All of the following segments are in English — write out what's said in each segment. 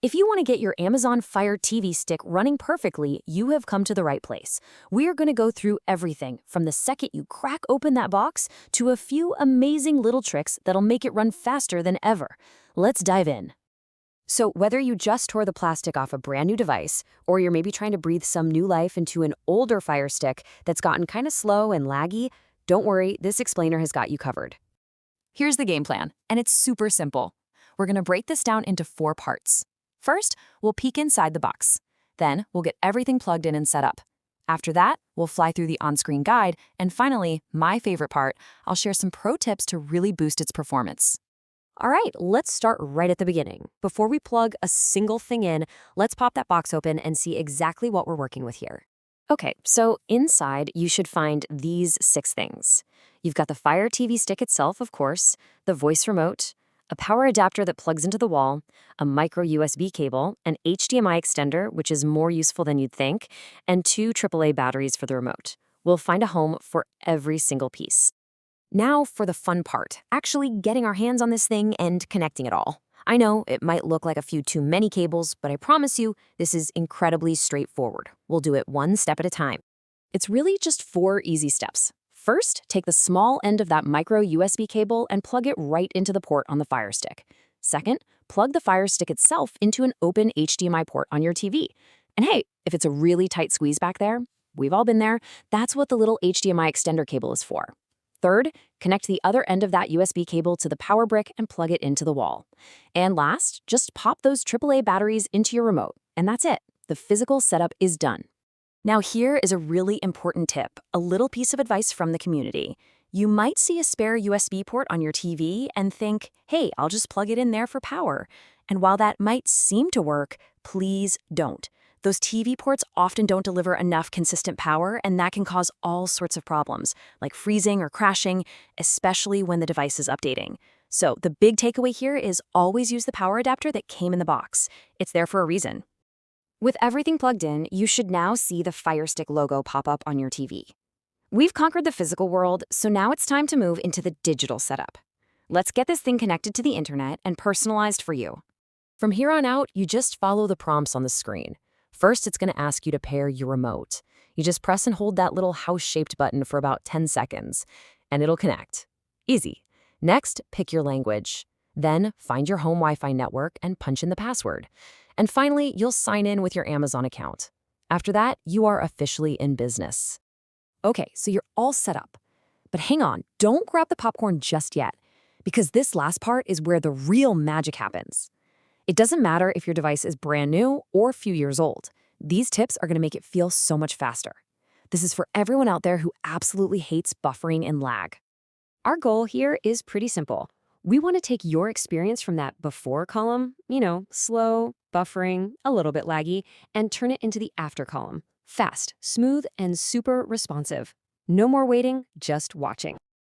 If you want to get your Amazon Fire TV stick running perfectly, you have come to the right place. We're going to go through everything from the second you crack open that box to a few amazing little tricks that'll make it run faster than ever. Let's dive in. So whether you just tore the plastic off a brand new device, or you're maybe trying to breathe some new life into an older Fire Stick that's gotten kind of slow and laggy, don't worry, this explainer has got you covered. Here's the game plan, and it's super simple. We're going to break this down into 4 parts. First, we'll peek inside the box. Then, we'll get everything plugged in and set up. After that, we'll fly through the on-screen guide, and finally, my favorite part, I'll share some pro tips to really boost its performance. All right, let's start right at the beginning. Before we plug a single thing in, let's pop that box open and see exactly what we're working with here. Okay, so inside you should find these 6 things. You've got the Fire TV stick itself, of course, the voice remote, a power adapter that plugs into the wall, a micro USB cable, an HDMI extender, which is more useful than you'd think, and 2 AAA batteries for the remote. We'll find a home for every single piece. Now for the fun part, actually getting our hands on this thing and connecting it all. I know it might look like a few too many cables, but I promise you, this is incredibly straightforward. We'll do it one step at a time. It's really just 4 easy steps. First, take the small end of that micro USB cable and plug it right into the port on the Fire Stick. Second, plug the Fire Stick itself into an open HDMI port on your TV. And hey, if it's a really tight squeeze back there, we've all been there, that's what the little HDMI extender cable is for. Third, connect the other end of that USB cable to the power brick and plug it into the wall. And last, just pop those AAA batteries into your remote, and that's it. The physical setup is done. Now here is a really important tip, a little piece of advice from the community. You might see a spare USB port on your TV and think, hey, I'll just plug it in there for power. And while that might seem to work, please don't. Those TV ports often don't deliver enough consistent power, and that can cause all sorts of problems, like freezing or crashing, especially when the device is updating. So the big takeaway here is always use the power adapter that came in the box. It's there for a reason. With everything plugged in, you should now see the Fire Stick logo pop up on your TV. We've conquered the physical world, so now it's time to move into the digital setup. Let's get this thing connected to the internet and personalized for you. From here on out, you just follow the prompts on the screen. First, it's going to ask you to pair your remote. You just press and hold that little house-shaped button for about 10 seconds, and it'll connect. Easy. Next, pick your language. Then, find your home Wi-Fi network and punch in the password. And finally, you'll sign in with your Amazon account. After that, you are officially in business. Okay, so you're all set up. But hang on, don't grab the popcorn just yet, because this last part is where the real magic happens. It doesn't matter if your device is brand new or a few years old. These tips are going to make it feel so much faster. This is for everyone out there who absolutely hates buffering and lag. Our goal here is pretty simple. We want to take your experience from that before column, slow, buffering, a little bit laggy, and turn it into the after column. Fast, smooth, and super responsive. No more waiting, just watching.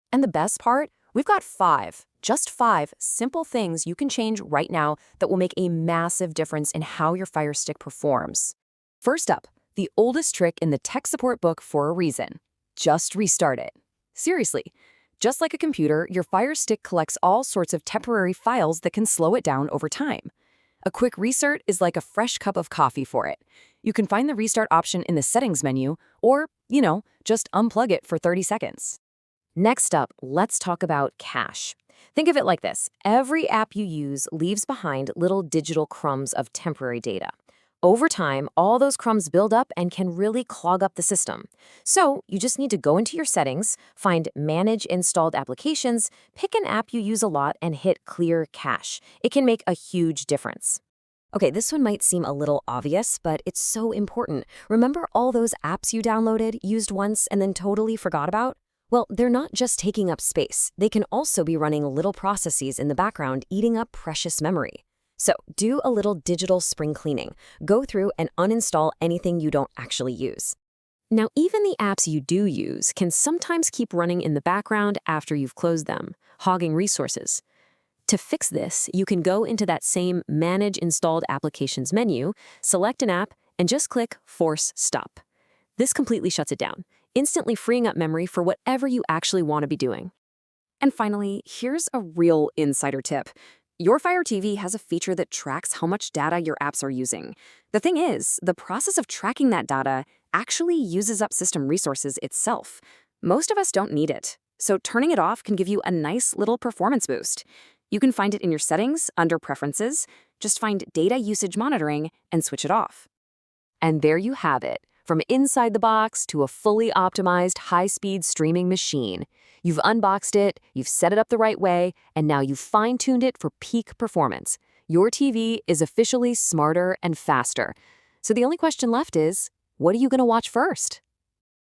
And the best part? We've got 5, just 5 simple things you can change right now that will make a massive difference in how your Fire Stick performs. First up, the oldest trick in the tech support book for a reason. Just restart it. Seriously. Just like a computer, your Fire Stick collects all sorts of temporary files that can slow it down over time. A quick restart is like a fresh cup of coffee for it. You can find the restart option in the settings menu, or, just unplug it for 30 seconds. Next up, let's talk about cache. Think of it like this. Every app you use leaves behind little digital crumbs of temporary data. Over time, all those crumbs build up and can really clog up the system. So you just need to go into your settings, find Manage Installed Applications, pick an app you use a lot, and hit Clear Cache. It can make a huge difference. Okay, this one might seem a little obvious, but it's so important. Remember all those apps you downloaded, used once, and then totally forgot about? Well, they're not just taking up space. They can also be running little processes in the background, eating up precious memory. So do a little digital spring cleaning. Go through and uninstall anything you don't actually use. Now, even the apps you do use can sometimes keep running in the background after you've closed them, hogging resources. To fix this, you can go into that same Manage Installed Applications menu, select an app, and just click Force Stop. This completely shuts it down, instantly freeing up memory for whatever you actually want to be doing. And finally, here's a real insider tip. Your Fire TV has a feature that tracks how much data your apps are using. The thing is, the process of tracking that data actually uses up system resources itself. Most of us don't need it, so turning it off can give you a nice little performance boost. You can find it in your settings, under Preferences. Just find Data Usage Monitoring and switch it off. And there you have it, from inside the box to a fully optimized high-speed streaming machine. You've unboxed it, you've set it up the right way, and now you've fine-tuned it for peak performance. Your TV is officially smarter and faster. So the only question left is, what are you going to watch first?